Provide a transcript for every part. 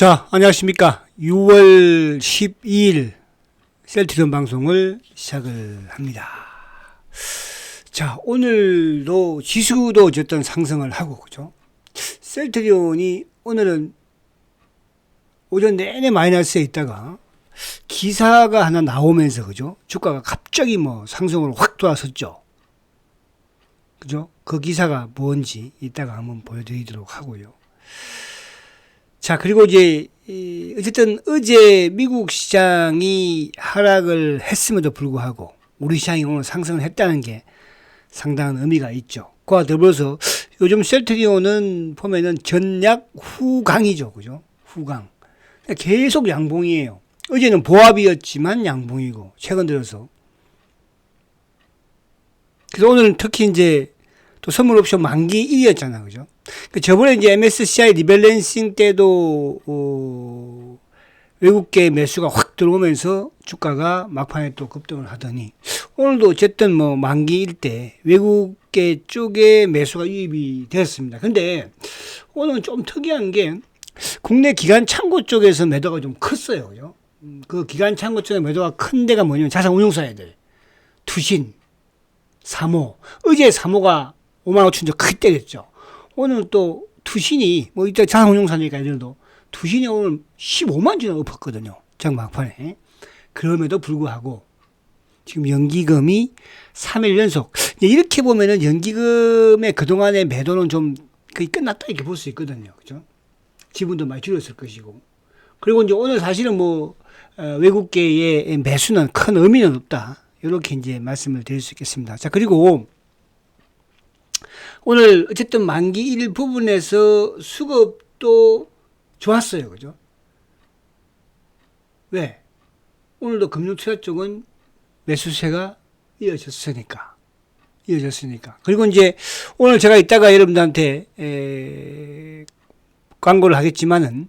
자, 안녕하십니까. 6월 12일 셀트리온 방송을 시작을 합니다. 자, 오늘도 지수도 어쨌든 상승을 하고, 그죠? 셀트리온이 오늘은 오전 내내 마이너스에 있다가 기사가 하나 나오면서, 그죠? 주가가 갑자기 상승으로 확 돌아섰죠. 그죠? 그 기사가 뭔지 이따가 한번 보여드리도록 하고요. 자, 그리고 이제 어쨌든 어제 미국 시장이 하락을 했음에도 불구하고 우리 시장이 오늘 상승을 했다는 게 상당한 의미가 있죠. 그와 더불어서 요즘 셀트리온은 보면은 전약 후강이죠. 그죠? 후강. 계속 양봉이에요. 어제는 보합이었지만 양봉이고, 최근 들어서. 그래서 오늘은 특히 이제 또 선물 옵션 만기 1이었잖아. 그죠? 저번에 이제 MSCI 리밸런싱 때도 외국계 매수가 확 들어오면서 주가가 막판에 또 급등을 하더니, 오늘도 어쨌든 만기일 때 외국계 쪽에 매수가 유입이 되었습니다. 근데 오늘은 좀 특이한 게 국내 기관 창고 쪽에서 매도가 좀 컸어요. 그죠? 그 기관 창고 쪽에 매도가 큰 데가 뭐냐면 자산운용사애들, 투신, 사모. 어제 사모가 5만 5천 원 크게 때렸죠. 오늘 또 투신이 이따 자산운용사니까 애들도 투신이 오늘 15만 주나 엎었거든요. 장 막판에. 그럼에도 불구하고 지금 연기금이 3일 연속. 이렇게 보면은 연기금의 그동안의 매도는 좀 거의 끝났다 이렇게 볼 수 있거든요. 그죠? 지분도 많이 줄였을 것이고. 그리고 이제 오늘 사실은 외국계의 매수는 큰 의미는 없다. 이렇게 이제 말씀을 드릴 수 있겠습니다. 자, 그리고 오늘 어쨌든 만기 1 부분에서 수급도 좋았어요. 그죠? 왜? 오늘도 금융투자 쪽은 매수세가 이어졌으니까. 그리고 이제 오늘 제가 이따가 여러분들한테 광고를 하겠지만은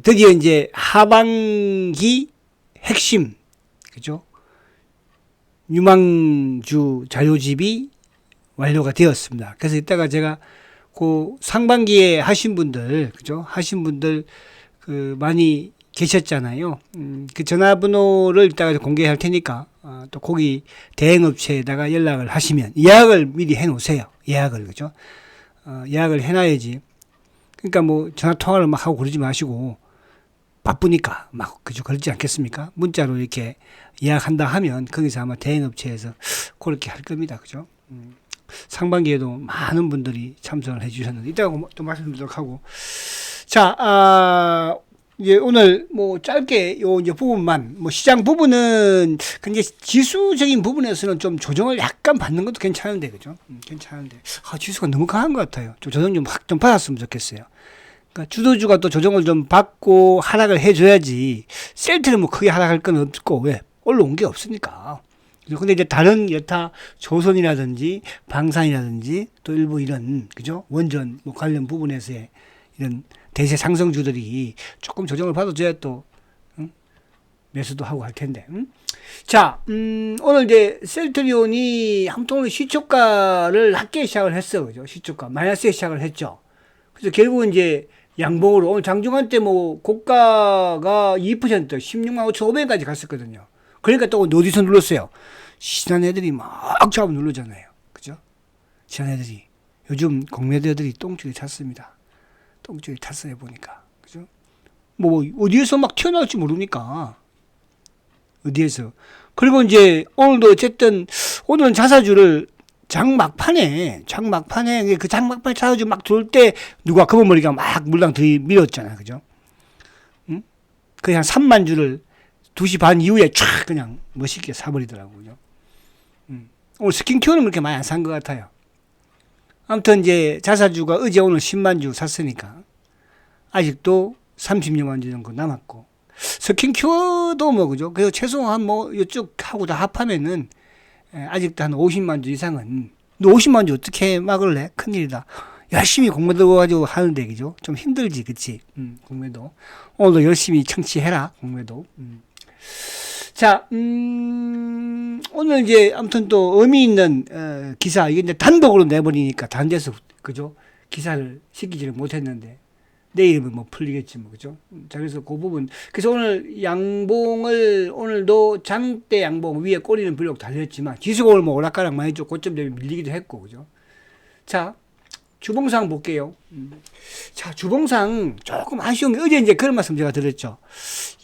드디어 이제 하반기 핵심, 그죠? 유망주 자료집이 완료가 되었습니다. 그래서 이따가 제가 그 상반기에 하신 분들, 그죠? 하신 분들 많이 계셨잖아요. 그 전화번호를 이따가 공개할 테니까 또 거기 대행업체에다가 연락을 하시면 예약을 미리 해 놓으세요. 예약을, 그죠? 예약을 해 놔야지. 그러니까 전화 통화를 막 하고 그러지 마시고 바쁘니까 그죠? 그렇지 않겠습니까? 문자로 이렇게 예약한다 하면 거기서 아마 대행업체에서 그렇게 할 겁니다. 그죠? 상반기에도 많은 분들이 참석을 해 주셨는데 이따가 또 말씀드리도록 하고. 자, 이제 오늘 짧게 요 이제 부분만 시장 부분은 근데 지수적인 부분에서는 좀 조정을 약간 받는 것도 괜찮은데, 그죠? 괜찮은데 지수가 너무 강한 것 같아요. 좀 조정 좀 확 좀 받았으면 좋겠어요. 그러니까 주도주가 또 조정을 좀 받고 하락을 해줘야지. 셀트는 크게 하락할 건 없고, 왜? 올라온 게 없으니까. 근데 이제 다른 여타 조선이라든지 방산이라든지 또 일부 이런, 그죠? 원전 관련 부분에서의 이런 대세 상승주들이 조금 조정을 받아줘야 또, 매수도 하고 할 텐데. 자, 오늘 이제 셀트리온이 한통 시초가를 낮게 시작을 했어. 그죠? 시초가. 마이너스에 시작을 했죠. 그래서 결국은 이제 양봉으로 오늘 장중한 때 고가가 2% 16만 5,500원까지 갔었거든요. 그러니까 또 어디서 눌렀어요? 신한 애들이 막 잡아 누르잖아요. 그죠? 신한 애들이. 요즘 공매도들이 똥줄이 찼습니다. 똥줄이 탔어요, 보니까. 그죠? 어디에서 막 튀어나올지 모르니까. 어디에서. 그리고 이제 오늘도 어쨌든, 오늘은 자사주를 장 막판에 그 장 막판에 자사주 막 들어올 때 누가 검은머리가 막 물랑 들이밀었잖아요. 그죠? 응? 그냥 3만 주를 2시 반 이후에 촥 그냥 멋있게 사버리더라고요. 그죠? 오늘 스킨큐어는 그렇게 많이 안 산 것 같아요. 아무튼 이제 자사주가 어제 오늘 10만 주 샀으니까 아직도 36만 주 정도 남았고, 스킨큐어도 그죠? 그래서 최소한 이쪽 하고 다 합하면은 아직도 한 50만 주 이상은. 너 50만 주 어떻게 막을래? 큰일이다. 열심히 공매도 가지고 하는데, 그죠? 좀 힘들지, 그치? 공매도. 오늘도 열심히 청취해라, 공매도. 자, 오늘 이제 아무튼 또 의미 있는 기사, 이게 이제 단독으로 내버리니까 다른 데서, 그죠? 기사를 시키지를 못했는데, 내일은 뭐 풀리겠지 뭐 그죠? 자 그래서 그 부분 그래서 오늘 양봉을 오늘도 장대 양봉 위에 꼬리는 비록 달렸지만 지수가 오늘 뭐 오락가락 많이 좀 고점 대비 밀리기도 했고 그죠? 자 주봉상 볼게요. 자 주봉상 조금 아쉬운 게 어제 이제 그런 말씀 제가 드렸죠.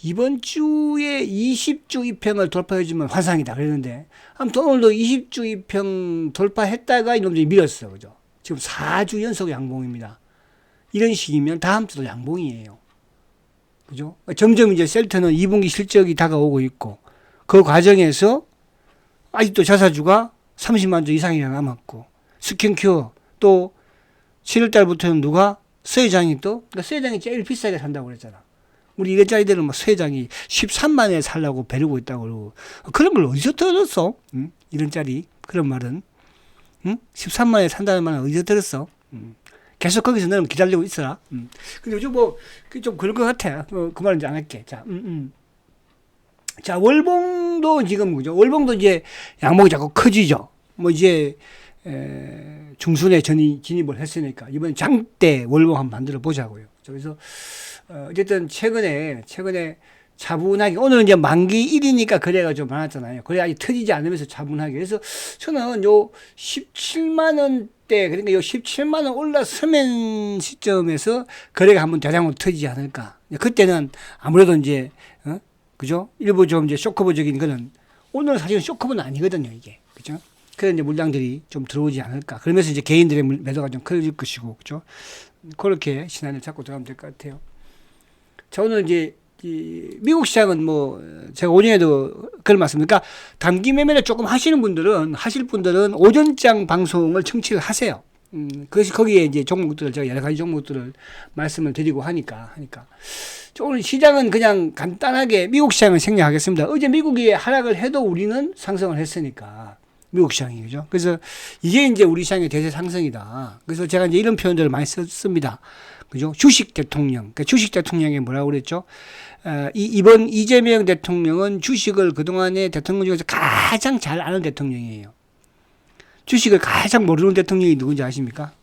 이번 주에 20주 이평을 돌파해주면 환상이다 그랬는데 아무튼 오늘도 20주 이평 돌파했다가 이놈들이 밀었어 그죠? 지금 4주 연속 양봉입니다. 이런 식이면 다음 주도 양봉이에요. 그죠? 점점 이제 셀트는 2분기 실적이 다가오고 있고, 그 과정에서 아직도 자사주가 30만 주 이상이나 남았고, 스킨큐어 또 7월 달부터는 누가 서해장이 또, 그러니까 서해장이 제일 비싸게 산다고 그랬잖아. 우리 이래짜리들은 뭐 서해장이 13만에 살라고 배르고 있다고 그러고, 그런 걸 어디서 들었어? 응? 이런 짜리. 그런 말은. 응? 13만에 산다는 말은 어디서 들었어? 계속 거기서 너는 기다리고 있어라. 근데 요즘 뭐, 좀 그럴 것 같아. 그 말은 이제 안 할게. 자, 자, 월봉도 지금, 그죠? 월봉도 이제 양봉이 자꾸 커지죠. 뭐 이제, 중순에 진입을 했으니까, 이번 장대 월봉 한번 만들어 보자고요. 그래서, 어쨌든 최근에 차분하게, 오늘은 이제 만기 1이니까 거래가 좀 많았잖아요. 거래 아직 터지지 않으면서 차분하게. 그래서 저는 요 17만원대, 그러니까 요 17만원 올라서면 시점에서 거래가 한번 대량으로 터지지 않을까. 그때는 아무래도 이제, 그죠? 일부 좀 이제 쇼커버적인 거는, 오늘은 사실은 쇼커버는 아니거든요, 이게. 그죠? 그래서 이제 물량들이 좀 들어오지 않을까. 그러면서 이제 개인들의 매도가 좀 커질 것이고, 그죠? 그렇게 시나리오를 잡고 들어가면 될 것 같아요. 자, 오늘 이제, 미국 시장은 뭐 제가 오전에도 그런 말씀드니까 단기 매매를 조금 하실 분들은 오전장 방송을 청취를 하세요. 그것이 거기에 이제 종목들을 제가 여러 가지 종목들을 말씀을 드리고 하니까 오늘 시장은 그냥 간단하게 미국 시장을 생략하겠습니다. 어제 미국이 하락을 해도 우리는 상승을 했으니까 미국 시장이 그죠. 그래서 이게 이제 우리 시장의 대세 상승이다. 그래서 제가 이제 이런 표현들을 많이 썼습니다. 그죠? 주식 대통령. 그러니까 주식 대통령이 뭐라고 그랬죠? 이번 이재명 대통령은 주식을 그동안의 대통령 중에서 가장 잘 아는 대통령이에요. 주식을 가장 모르는 대통령이 누군지 아십니까?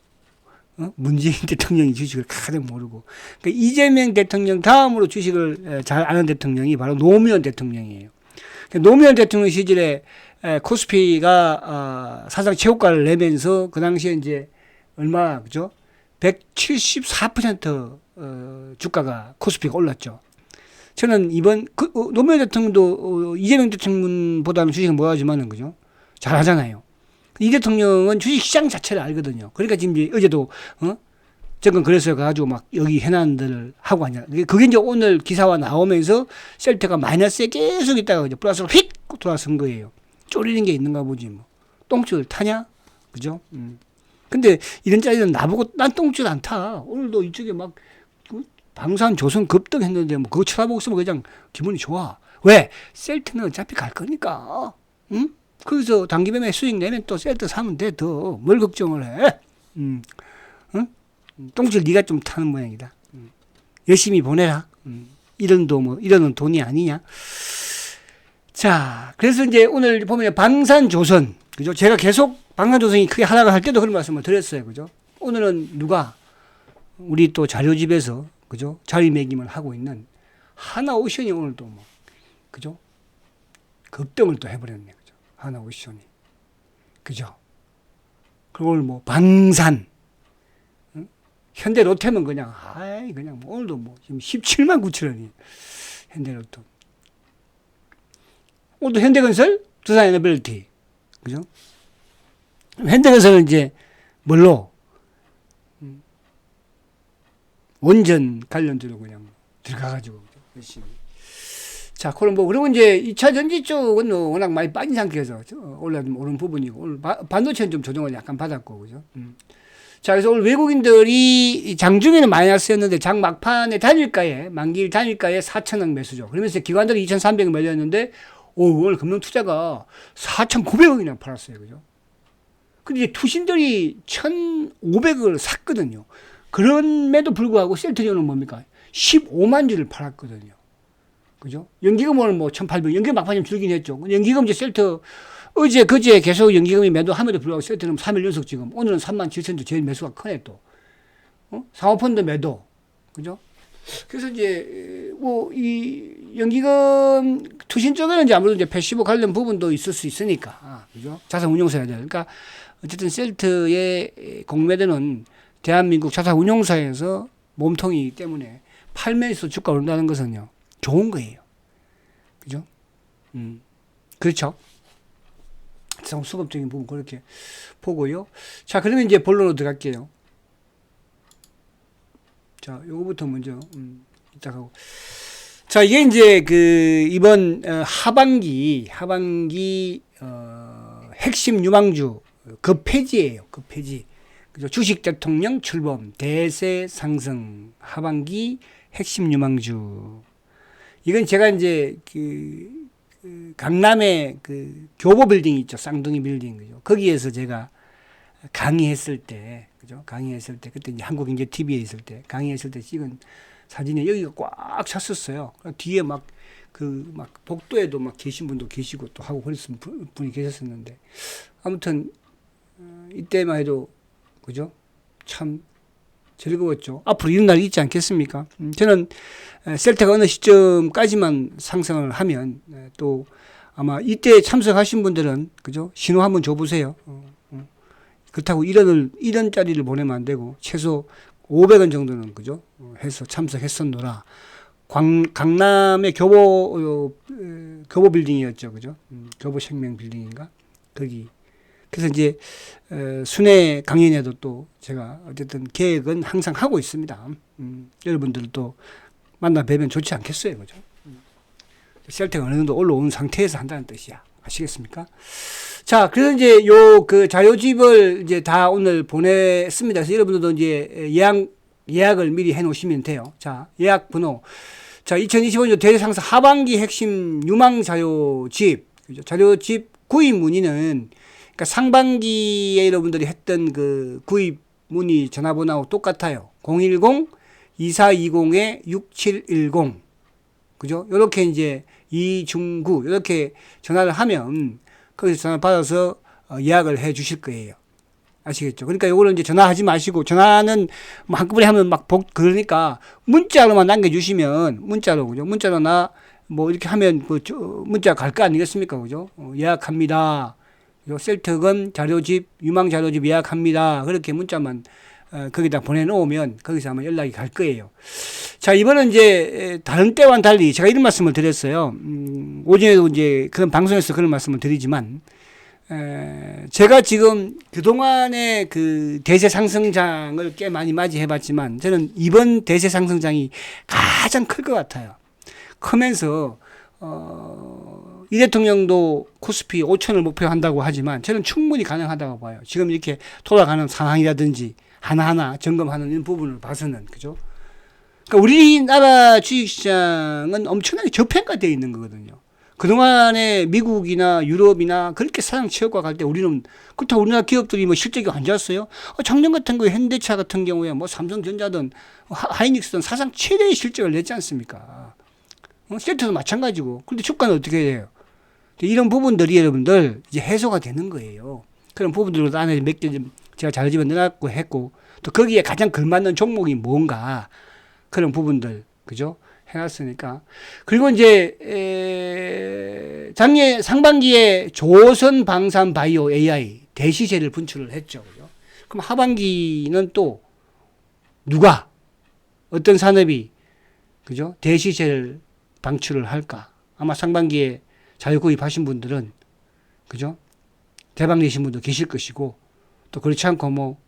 문재인 대통령이 주식을 가장 모르고. 그러니까 이재명 대통령 다음으로 주식을 잘 아는 대통령이 바로 노무현 대통령이에요. 그러니까 노무현 대통령 시절에 코스피가 사상 최고가를 내면서 그 당시에 이제 얼마, 그죠? 174% 주가가 코스피가 올랐죠. 저는 이번 노무현 대통령도 이재명 대통령보다는 주식을 못하지만은 그죠? 잘하잖아요. 이 대통령은 주식 시장 자체를 알거든요. 그러니까 지금 이제 어제도 정권 그래서 가지고 막 여기 현안들을 하고 하냐. 그게 이제 오늘 기사와 나오면서 셀트가 마이너스에 계속 있다가 이제 플러스로 휙 돌아선 거예요. 쪼리는 게 있는가 보지 뭐. 똥줄 타냐? 그죠? 근데 이런 짜리는 나보고 난 똥줄 안 타. 오늘도 이쪽에 막 방산 조선 급등했는데 뭐 그거 쳐다보고 있으면 그냥 기분이 좋아. 왜? 셀트는 어차피 갈 거니까. 응? 거기서 단기 매매 수익 내면 또 셀트 사면 돼. 더 뭘 걱정을 해? 응? 똥줄 네가 좀 타는 모양이다. 열심히 보내라. 1원도 뭐 1원은 돈이 아니냐. 자, 그래서 이제 오늘 보면 방산조선, 그죠? 제가 계속 방산조선이 크게 하락을 할 때도 그런 말씀을 드렸어요, 그죠? 오늘은 누가 우리 또 자료집에서, 그죠? 자리매김을 하고 있는 하나오션이 오늘도 뭐, 그죠? 급등을 또 해버렸네, 그죠? 하나오션이, 그죠? 그리고 오늘 뭐 방산, 현대 로템은 그냥 그냥 뭐 오늘도 뭐 지금 17만 9천 원이 현대 로템. 오늘도 현대건설, 두산에너빌리티, 그죠? 현대건설은 이제 뭘로 원전 관련주로 그냥 들어가가지고 열심히. 자, 그럼 뭐 그리고 이제 2차 전지 쪽은 워낙 많이 빠진 상태에서 오른 부분이고 오늘 반도체는 좀 조정을 약간 받았고, 그죠? 자, 그래서 오늘 외국인들이 장중에는 마이너스였는데 장 막판에 단일가에 만기일 단일가에 4천억 매수죠. 그러면서 기관들이 2,300억 매렸는데 오늘 금융투자가 4,900억이나 팔았어요. 그죠? 근데 투신들이 1,500억을 샀거든요. 그럼에도 불구하고 셀트리온은 뭡니까? 15만 주를 팔았거든요. 그죠? 연기금 오늘 뭐 1,800억, 연기금 막판에 좀 줄긴 했죠. 연기금 이제 셀트, 그제 계속 연기금이 매도함에도 불구하고 셀트는 3일 연속 지금, 오늘은 37,000주 제일 매수가 크네 또. 사모펀드 매도. 그죠? 그래서 이제 뭐 이 연기금 투신 쪽에는 이제 아무래도 이제 패시브 관련 부분도 있을 수 있으니까, 그죠? 자산운용사들. 그러니까 어쨌든 셀트의 공매도는 대한민국 자산운용사에서 몸통이기 때문에 팔면서 주가 오른다는 것은요 좋은 거예요. 그죠? 그렇죠. 수급적인 부분 그렇게 보고요. 자, 그러면 이제 본론으로 들어갈게요. 자, 요거부터 먼저 이따 하고. 자, 이게 이제 그 이번 하반기 핵심 유망주 급폐지예요. 급폐지. 그죠? 주식 대통령 출범, 대세 상승, 하반기 핵심 유망주. 이건 제가 이제 그 강남에 그 교보 빌딩 있죠. 쌍둥이 빌딩. 그죠? 거기에서 제가 강의했을 때, 그죠? 강의했을 때, 그때 이제 한국경제TV에 있을 때, 강의했을 때 찍은 사진에 여기가 꽉 찼었어요. 뒤에 막 복도에도 막 계신 분도 계시고 또 하고 그랬던 분이 계셨었는데, 아무튼, 이때만 해도, 그죠? 참 즐거웠죠. 앞으로 이런 날이 있지 않겠습니까? 저는 셀트가 어느 시점까지만 상승을 하면 또 아마 이때 참석하신 분들은, 그죠? 신호 한번 줘보세요. 그렇다고 1원짜리를 보내면 안 되고 최소 500원 정도는, 그죠? 해서 참석했었노라. 강남의 교보 빌딩이었죠. 그죠? 교보 생명 빌딩인가? 거기. 그래서 이제 순회 강연에도 또 제가 어쨌든 계획은 항상 하고 있습니다. 여러분들도 만나 뵈면 좋지 않겠어요. 그죠? 셀트가 어느 정도 올라온 상태에서 한다는 뜻이야. 아시겠습니까? 자, 그래서 이제 그 자료집을 이제 다 오늘 보냈습니다. 그래서 여러분들도 이제 예약을 미리 해 놓으시면 돼요. 자, 예약 번호. 자, 2025년 대상사 하반기 핵심 유망 자료집. 그죠? 자료집 구입 문의는, 그러니까 상반기에 여러분들이 했던 그 구입 문의 전화번호하고 똑같아요. 010-2420-6710. 그죠? 요렇게 이제 이중구, 요렇게 전화를 하면 거기서 전화 받아서 예약을 해 주실 거예요. 아시겠죠? 그러니까 요거는 이제 전화하지 마시고, 전화는 뭐 한꺼번에 하면 그러니까 문자로만 남겨주시면, 문자로, 그죠? 문자로 뭐 이렇게 하면 문자 갈 거 아니겠습니까? 그죠? 예약합니다. 셀트건 자료집, 유망 자료집 예약합니다. 그렇게 문자만 거기다 보내놓으면 거기서 아마 연락이 갈 거예요. 자, 이번은 이제 다른 때와는 달리 제가 이런 말씀을 드렸어요. 오전에도 이제 그런 방송에서 그런 말씀을 드리지만, 제가 지금 그동안의 그 대세 상승장을 꽤 많이 맞이해봤지만, 저는 이번 대세 상승장이 가장 클 것 같아요. 크면서 이 대통령도 코스피 5천을 목표한다고 하지만 저는 충분히 가능하다고 봐요. 지금 이렇게 돌아가는 상황이라든지 하나하나 점검하는 이런 부분을 봐서는, 그죠? 그러니까 우리나라 주식시장은 엄청나게 저평가되어 있는 거거든요. 그동안에 미국이나 유럽이나 그렇게 사상 최고가 갈 때 우리는, 그렇다고 우리나라 기업들이 뭐 실적이 안 좋았어요? 작년 같은 거에 현대차 같은 경우에 뭐 삼성전자든 하이닉스든 사상 최대의 실적을 냈지 않습니까? 셀트도 마찬가지고. 근데 주가는 어떻게 해요? 이런 부분들이 여러분들 이제 해소가 되는 거예요. 그런 부분들로 안에 몇 개 좀 제가 잘 집어넣었고 했고, 또 거기에 가장 걸맞는 종목이 뭔가, 그런 부분들, 그죠? 해놨으니까. 그리고 이제 작년 상반기에 조선 방산 바이오 AI 대시제를 분출을 했죠. 그죠? 그럼 하반기는 또 누가, 어떤 산업이, 그죠? 대시제를 방출을 할까? 아마 상반기에 자유 구입하신 분들은, 그죠? 대박 내신 분도 계실 것이고, 또 그렇지 않고 뭐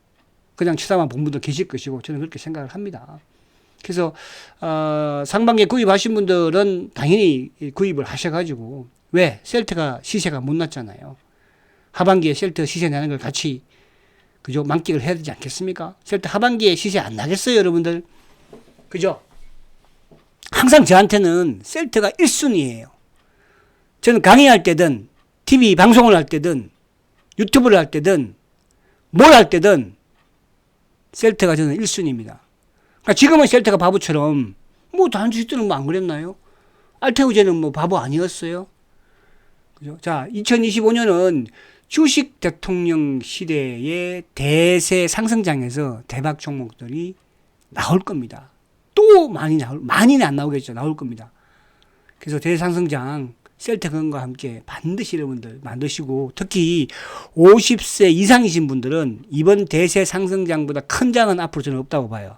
그냥 쳐다만 본 분도 계실 것이고, 저는 그렇게 생각을 합니다. 그래서 상반기에 구입하신 분들은 당연히 구입을 하셔가지고, 왜? 셀트가 시세가 못 났잖아요. 하반기에 셀트 시세 나는 걸 같이, 그죠? 만끽을 해야 되지 않겠습니까? 셀트 하반기에 시세 안 나겠어요, 여러분들? 그죠? 항상 저한테는 셀트가 1순위예요. 저는 강의할 때든 TV 방송을 할 때든 유튜브를 할 때든 뭘 할 때든 셀트가 저는 1순위입니다. 그러니까 지금은 셀트가 바보처럼, 뭐 다른 주식들은 뭐 안 그랬나요? 알테오제는 뭐 바보 아니었어요? 그죠? 자, 2025년은 주식 대통령 시대의 대세 상승장에서 대박 종목들이 나올 겁니다. 또 또 많이는 안 나오겠죠. 나올 겁니다. 그래서 대상승장 셀트건과 함께 반드시 여러분들 만드시고, 특히 50세 이상이신 분들은 이번 대세 상승장보다 큰 장은 앞으로 저는 없다고 봐요.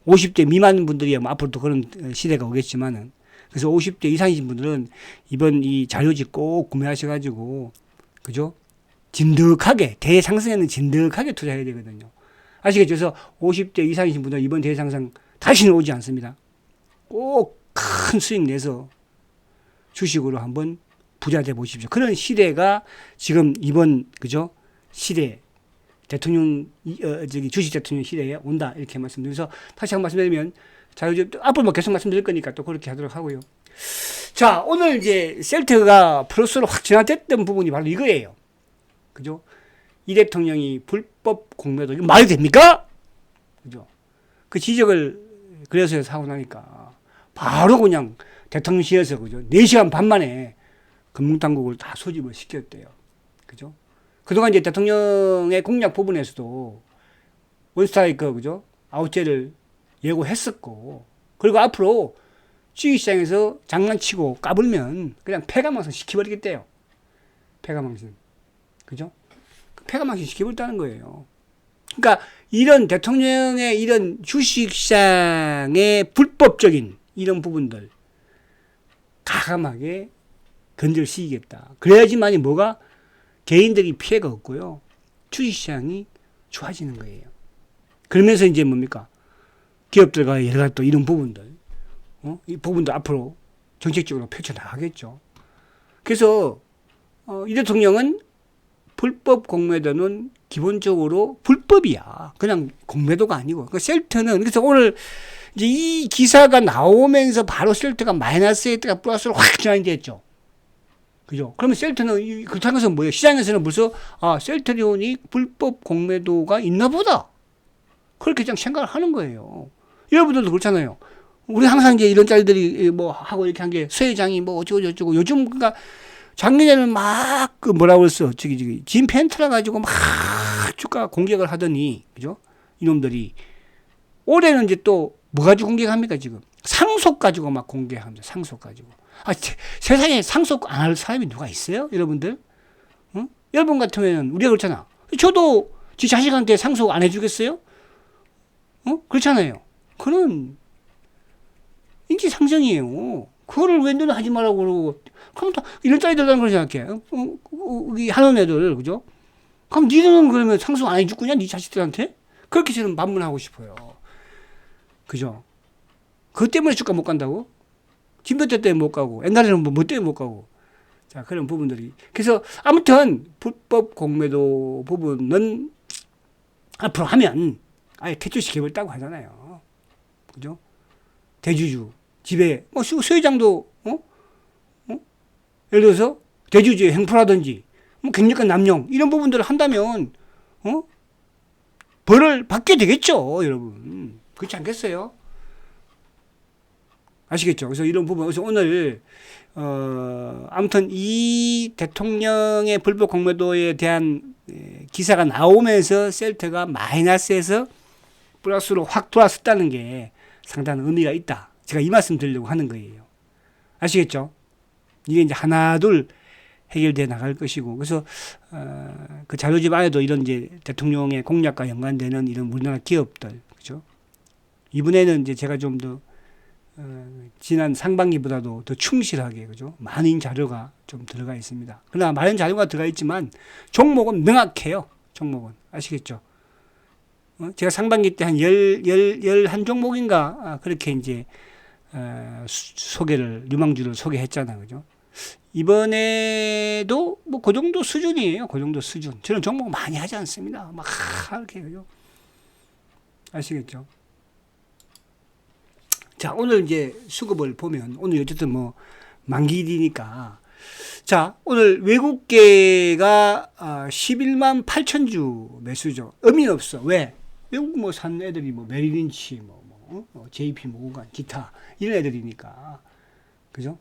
50대 미만 분들이야 뭐 앞으로도 그런 시대가 오겠지만은, 그래서 50대 이상이신 분들은 이번 이 자료지 꼭 구매하셔가지고, 그죠? 진득하게, 대상승에는 진득하게 투자해야 되거든요. 아시겠죠? 그래서 50대 이상이신 분들은 이번 대상승 다시는 오지 않습니다. 꼭 큰 수익 내서 주식으로 한번 부자 돼 보십시오. 그런 시대가 지금 이번, 그죠? 시대, 주식 대통령 시대에 온다. 이렇게 말씀드리면서 다시 한번 말씀드리면, 자료지 앞으로 뭐 계속 말씀드릴 거니까 또 그렇게 하도록 하고요. 자, 오늘 이제 셀트가 플러스로 확 진화됐던 부분이 바로 이거예요. 그죠? 이 대통령이 불법 공매도, 이거 말이 됩니까? 그죠? 그 지적을 그래서 하고 나니까 바로 그냥 대통령실에서, 그죠? 4시간 반 만에 금융당국을 다 소집을 시켰대요. 그죠? 그동안 이제 대통령의 공약 부분에서도 원스트라이크, 그죠? 아웃제를 예고했었고, 그리고 앞으로 주식시장에서 장난치고 까불면 그냥 폐가망신 시켜버리겠대요. 폐가망신. 그죠? 폐가망신 시켜버렸다는 거예요. 그러니까 이런 대통령의 이런 주식시장의 불법적인 이런 부분들 가감하게 건절시키겠다. 그래야지만이 뭐가 개인들이 피해가 없고요. 주식시장이 좋아지는 거예요. 그러면서 이제 뭡니까? 기업들과 여러 가지 또 이런 부분들, 이 부분도 앞으로 정책적으로 펼쳐나가겠죠. 그래서 이 대통령은 불법 공매도는 기본적으로 불법이야. 그냥 공매도가 아니고. 그 셀트는, 그래서 오늘 이제 이 기사가 나오면서 바로 셀트가 마이너스에 있다가 플러스로 확 전환이 됐죠. 그죠? 그러면 셀트는, 그렇다는 것은 뭐예요? 시장에서는 벌써, 셀트리온이 불법 공매도가 있나 보다. 그렇게 그냥 생각을 하는 거예요. 여러분들도 그렇잖아요. 우리 항상 이제 이런 짤들이 뭐 하고 이렇게 한 게, 수 회장이 뭐 어쩌고 요즘 그러니까 작년에는 막 그 뭐라고 그랬어. 진 펜트라 가지고 막 주가 공격을 하더니, 그죠? 이놈들이. 올해는 이제 또 뭐 가지고 공격합니까, 지금? 상속 가지고 막 공격합니다. 상속 가지고. 세상에 상속 안 할 사람이 누가 있어요? 여러분들? 응? 여러분 같으면 우리가 그렇잖아. 저도 지 자식한테 상속 안 해주겠어요? 그렇잖아요. 그런 인지상정이에요. 그거를 왜 너는 하지 말라고 그러고, 그럼 다 이런 짜리 들다는 걸 생각해. 우리 하는 애들, 그죠? 그럼 니들은 그러면 상속 안 해줄 거냐? 니 자식들한테? 그렇게 저는 반문하고 싶어요. 그죠? 그것 때문에 주가 못 간다고? 진변태 때문에 못 가고, 옛날에는 뭐 때문에 못 가고. 자, 그런 부분들이. 그래서 아무튼 불법 공매도 부분은 앞으로 하면 아예 퇴출시켜버렸다고 하잖아요. 그죠? 대주주, 집에, 수회장도, 예를 들어서 대주주의 행포라든지, 강력한 남용, 이런 부분들을 한다면, 벌을 받게 되겠죠, 여러분. 그렇지 않겠어요? 아시겠죠? 그래서 이런 부분, 그래서 오늘, 아무튼 이 대통령의 불법 공매도에 대한 기사가 나오면서 셀트가 마이너스에서 플러스로 확 돌아섰다는 게 상당한 의미가 있다. 제가 이 말씀 드리려고 하는 거예요. 아시겠죠? 이게 이제 하나, 둘 해결돼 나갈 것이고, 그래서, 그 자료집 안에도 이런 이제 대통령의 공약과 연관되는 이런 우리나라 기업들, 그죠? 이번에는 이제 제가 좀 더, 지난 상반기보다도 더 충실하게, 그죠? 많은 자료가 좀 들어가 있습니다. 그러나 많은 자료가 들어가 있지만, 종목은 명확해요. 종목은. 아시겠죠? 제가 상반기 때 한 11종목인가, 그렇게 이제, 유망주를 소개했잖아요. 그죠? 이번에도 뭐 그 정도 수준이에요. 그 정도 수준. 저는 종목 많이 하지 않습니다. 막 이렇게, 그죠? 아시겠죠? 자, 오늘 이제 수급을 보면, 오늘 어쨌든 뭐 만기일이니까, 자, 오늘 외국계가 11만 8천 주 매수죠. 의미는 없어. 왜? 외국 뭐 산 애들이 뭐 메리린치, JP 모건, 기타 이런 애들이니까, 그죠?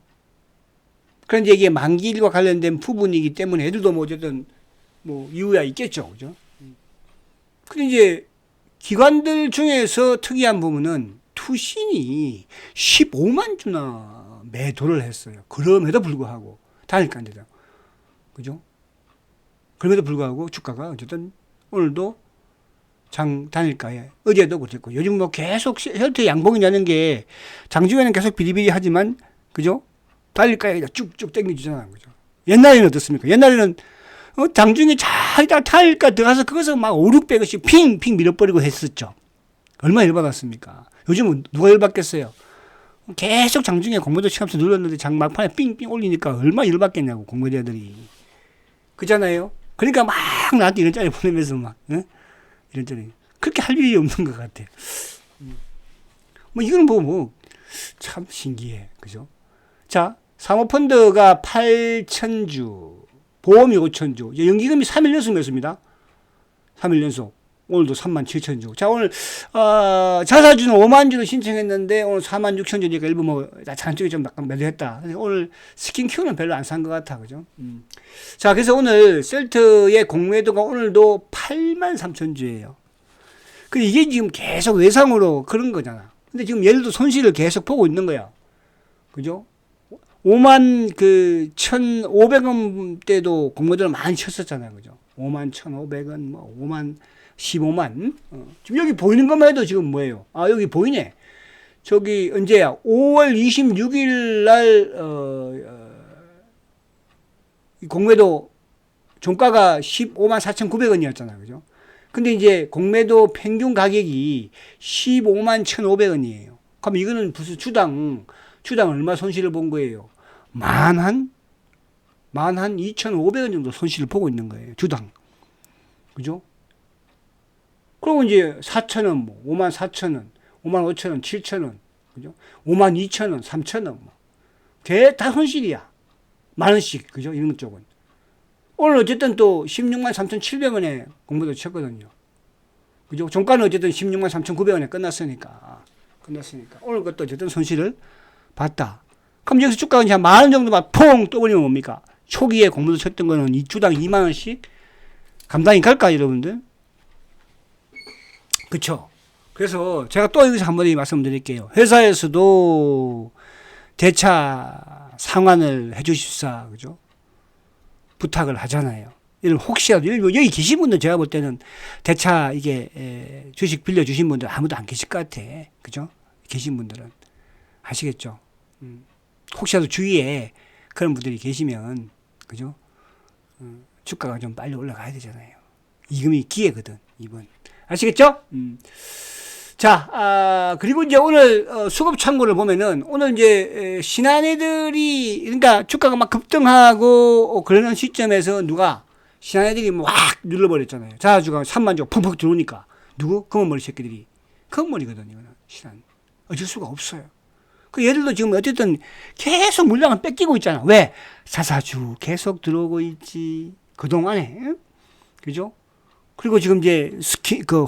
그런데 이게 만기일과 관련된 부분이기 때문에 애들도 뭐 어쨌든 뭐 이유야 있겠죠, 그죠? 근데 이제 기관들 중에서 특이한 부분은 두 투신이 15만 주나 매도를 했어요. 그럼에도 불구하고 단일가 안 되죠. 그죠? 그럼에도 불구하고 주가가 어쨌든 오늘도 장 단일가에 어제도 그랬고 요즘 뭐 계속 혈투 양봉이라는 게 장중에는 계속 비리비리 하지만 그죠? 단일가에 쭉쭉 땡겨주잖아요. 그죠? 옛날에는 어떻습니까? 옛날에는 장중에 잘 단일가 들어가서 거기서 막 5, 600원씩 핑핑 밀어버리고 했었죠. 얼마나 열받았습니까? 요즘은 누가 열받겠어요? 계속 장중에 공매도 시험서 눌렀는데 장 막판에 삥삥 올리니까 얼마나 열받겠냐고 공매도들이. 그잖아요. 그러니까 막 나한테 이런 짜리 보내면서 막 이런 짜리. 그렇게 할 일이 없는 것 같아. 뭐 이건 뭐 참 신기해. 그죠? 자, 사모펀드가 8,000주, 보험이 5,000주, 연기금이 3일 연속 매수입니다. 3일 연속. 오늘도 37,000주. 자, 오늘, 자사주는 5만 주를 신청했는데, 오늘 46,000주니까 일부 뭐, 장쪽이 좀 약간 매도했다. 오늘 스킨큐는 별로 안 산 것 같아. 그죠? 자, 그래서 오늘 셀트의 공매도가 오늘도 83,000주예요. 근데 이게 지금 계속 외상으로 그런 거잖아. 근데 지금 예를 들어 손실을 계속 보고 있는 거야. 그죠? 5만 1,500원 때도 공매도를 많이 쳤었잖아요. 그죠? 5만 1,500원, 뭐 5만 15만. 지금 여기 보이는 것만 해도 지금 뭐예요? 아, 여기 보이네. 저기 언제야? 5월 26일 날 공매도 종가가 15만 4,900원이었잖아요. 그죠? 근데 이제 공매도 평균 가격이 15만 1,500원이에요. 그럼 이거는 무슨 주당 얼마 손실을 본 거예요? 만 2,500원 정도 손실을 보고 있는 거예요. 주당. 그죠? 그리고 이제 4,000원, 뭐, 5만 4,000원, 5만 5,000원, 7,000원, 그죠? 5만 2,000원, 3,000원, 뭐. 다 손실이야. 만 원씩, 그죠? 이런 쪽은. 오늘 어쨌든 또 16만 3,700원에 공매도 쳤거든요. 그죠? 종가는 어쨌든 16만 3,900원에 끝났으니까. 오늘 것도 어쨌든 손실을 봤다. 그럼 여기서 주가가 이제 만 원 정도만 퐁 떠버리면 뭡니까? 초기에 공매도 쳤던 거는 이 주당 2만 원씩 감당이 갈까, 여러분들? 그쵸? 그래서 제가 또 여기서 한번 말씀드릴게요. 회사에서도 대차 상환을 해 주십사, 그죠? 부탁을 하잖아요. 혹시라도 여기 계신 분들 제가 볼 때는 대차 이게 주식 빌려주신 분들 아무도 안 계실 것 같아. 그죠? 계신 분들은. 아시겠죠? 혹시라도 주위에 그런 분들이 계시면, 그죠? 주가가 좀 빨리 올라가야 되잖아요. 이금이 기회거든, 이번. 아시겠죠? 자, 그리고 이제 오늘 수급 창고를 보면은 오늘 이제 신한애들이 그러니까 주가가 막 급등하고 그러는 시점에서 누가 신한애들이 막 눌러버렸잖아요. 자주가 3만 주 펑펑 들어오니까 누구? 검은머리 새끼들이 검은머리거든요. 이거는 신한 어쩔 수가 없어요. 그 얘들도 지금 어쨌든 계속 물량을 뺏기고 있잖아. 왜? 자사주 계속 들어오고 있지. 그동안에. 그죠? 그리고 지금 이제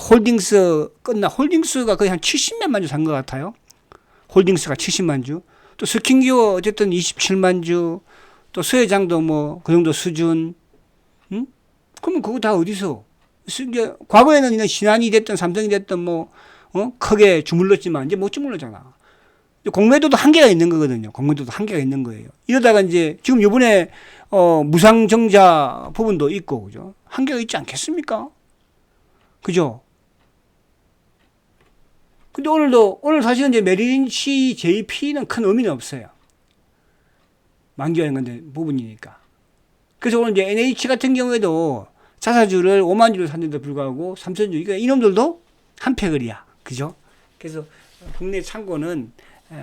홀딩스가 거의 한 70몇만 주 산 것 같아요. 홀딩스가 70만 주. 또 스킨기어 어쨌든 27만 주. 또 서해장도 뭐 그 정도 수준. 그러면 그거 다 어디서? 이제 과거에는 신한이 됐든 삼성이 됐든 크게 주물렀지만 이제 못 주물렀잖아. 공매도도 한계가 있는 거거든요. 공매도도 한계가 있는 거예요. 이러다가 이제 지금 요번에 무상정자 부분도 있고, 그죠? 한계가 있지 않겠습니까? 그죠? 근데 오늘 사실은 이제 메릴린치 JP는 큰 의미는 없어요. 만기가 연관된 부분이니까. 그래서 오늘 이제 NH 같은 경우에도 자사주를 5만 주를 샀는데 불구하고 3천 주, 이거 이놈들도 한 패거리야. 그죠? 그래서 국내 창고는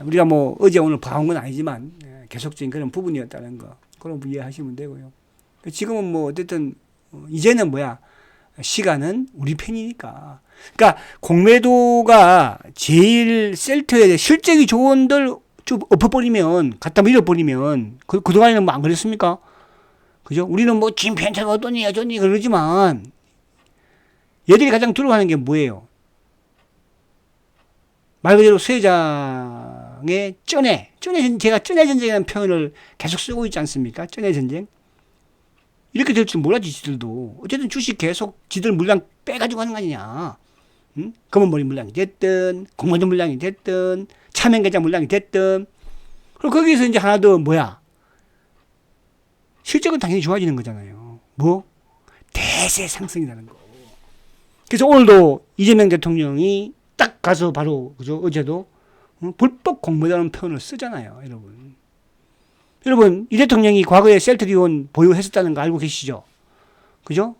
우리가 뭐 어제 오늘 봐온 건 아니지만 계속적인 그런 부분이었다는 거. 그런 거 이해하시면 되고요. 지금은 뭐 어쨌든 이제는 시간은 우리 편이니까. 그러니까 공매도가 제일 셀트에 실적이 좋은들 좀 엎어버리면 갖다 밀어버리면 그동안에는 뭐 안 그랬습니까? 그죠? 우리는 뭐 진편차가 어떠니 어쩌니 그러지만 얘들이 가장 두려워하는 게 뭐예요? 말 그대로 수혜장의 제가 쩐해 전쟁이라는 표현을 계속 쓰고 있지 않습니까? 쩐해 전쟁. 이렇게 될 줄 몰랐지, 지들도. 어쨌든 주식 계속 지들 물량 빼가지고 하는 거 아니냐. 검은머리 물량이 됐든 공모전 물량이 됐든 차명계좌 물량이 됐든 그리고 거기서 이제 하나 더 뭐야? 실적은 당연히 좋아지는 거잖아요. 뭐? 대세 상승이라는 거. 그래서 오늘도 이재명 대통령이 딱 가서 바로 그죠? 어제도 불법 공모라는 표현을 쓰잖아요, 여러분. 여러분, 이 대통령이 과거에 셀트리온 보유했었다는 거 알고 계시죠? 그죠?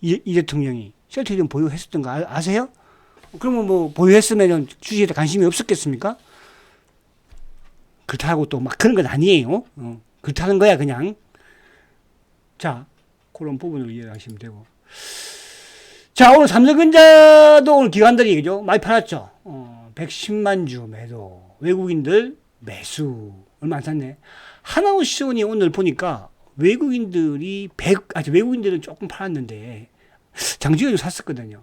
이 대통령이 셀트리온 보유했었던 거 아세요? 그러면 뭐 보유했으면 주식에 관심이 없었겠습니까? 그렇다고 또 막 그런 건 아니에요. 그렇다는 거야, 그냥. 자, 그런 부분을 이해하시면 되고. 자, 오늘 삼성전자도 오늘 기관들이, 그죠? 많이 팔았죠? 110만 주 매도. 외국인들 매수. 얼마 안 샀네. 하나오션이 오늘 보니까 외국인들이 외국인들은 조금 팔았는데, 장중에도 샀었거든요.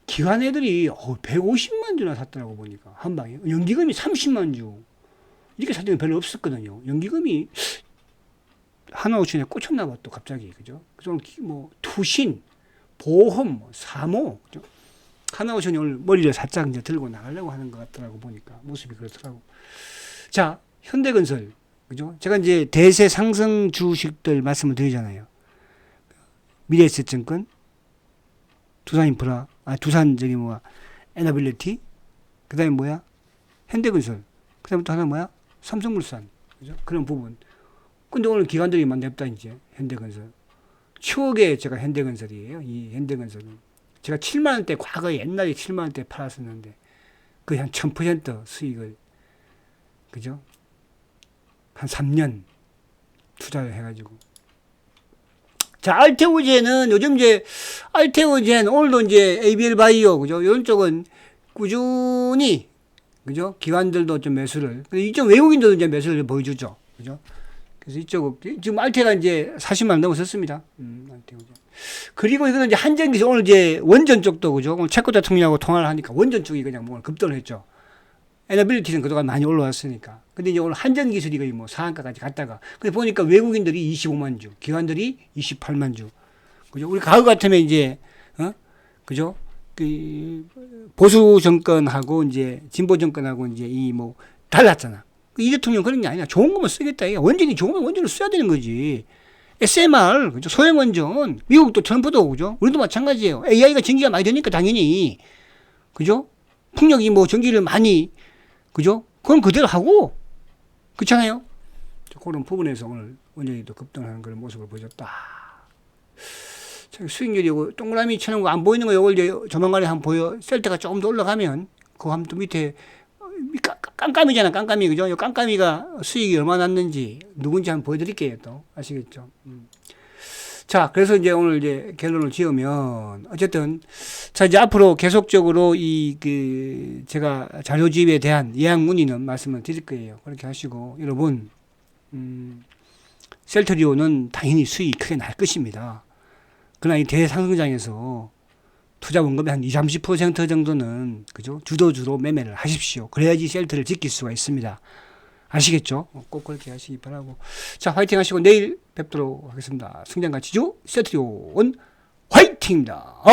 기관 애들이 150만 주나 샀더라고 보니까. 한 방에. 연기금이 30만 주. 이렇게 살 때는 별로 없었거든요. 연기금이 하나오션에 꽂혔나 봐, 또 갑자기. 그죠? 그래서 뭐, 투신, 보험, 사모. 그죠? 하나오션이 오늘 머리를 살짝 이제 들고 나가려고 하는 것 같더라고 보니까. 모습이 그렇더라고. 자, 현대건설. 그죠? 제가 이제 대세 상승 주식들 말씀을 드리잖아요. 미래에셋증권, 두산인프라, 두산 에너빌리티, 그 다음에 뭐야? 현대건설. 그 다음에 또 하나 뭐야? 삼성물산. 그죠? 그런 부분. 근데 오늘 기관들이 많이 냅다, 이제, 현대건설. 추억의 제가 현대건설이에요. 이 현대건설은. 제가 7만원대, 과거에 옛날에 7만원대 팔았었는데, 거의 한 1000% 수익을, 그죠? 한 3년 투자를 해가지고. 자, 알테오젠은 요즘 이제, 알테오젠, 오늘도 이제 ABL 바이오, 그죠? 이런 쪽은 꾸준히, 그죠? 기관들도 좀 매수를. 이쪽 외국인들도 이제 매수를 보여주죠. 그죠? 그래서 이쪽, 지금 알테가 이제 40만 넘어섰습니다. 알테오젠. 그리고 이거는 이제 한전기서 오늘 이제 원전 쪽도, 그죠? 오늘 체코 대통령하고 통화를 하니까 원전 쪽이 그냥 뭐 급등을 했죠. 에너빌리티는 그동안 많이 올라왔으니까. 근데 이제 오늘 한전기술이 거의 뭐 상한가까지 갔다가. 근데 보니까 외국인들이 25만 주, 기관들이 28만 주. 그죠? 우리 과거 같으면 이제, 그죠? 그, 보수 정권하고 이제 진보 정권하고 이제 이 뭐 달랐잖아. 이 대통령 그런 게 아니야. 좋은 거만 쓰겠다. 원전이 좋으면 원전을 써야 되는 거지. SMR, 그죠? 소형 원전. 미국도 트럼프도, 그죠? 우리도 마찬가지예요. AI가 전기가 많이 되니까 당연히. 그죠? 풍력이 뭐 전기를 많이, 그죠? 그건 그대로 하고. 그렇잖아요? 그런 부분에서 오늘 원전이 또 급등하는 그런 모습을 보여줬다. 수익률이 동그라미 쳐놓은 거 안 보이는 거 요걸 이제 조만간에 한번 셀 때가 조금 더 올라가면 그거 한번 또 밑에 깜깜이잖아, 깜깜이. 그죠? 요 깜깜이가 수익이 얼마나 났는지 누군지 한번 보여드릴게요. 또 아시겠죠? 자, 그래서 이제 오늘 이제 결론을 지으면 어쨌든 자, 이제 앞으로 계속적으로 제가 자료집에 대한 예약 문의는 말씀을 드릴 거예요. 그렇게 하시고 여러분 셀트리온은 당연히 수익이 크게 날 것입니다. 그러나 이 대상승장에서 투자 원금의 한 20-30% 정도는, 그죠? 주도주로 매매를 하십시오. 그래야지 셀트를 지킬 수가 있습니다. 아시겠죠? 꼭 그렇게 하시기 바라고. 자, 화이팅 하시고 내일 뵙도록 하겠습니다. 승장가치주 셀트리온 화이팅입니다.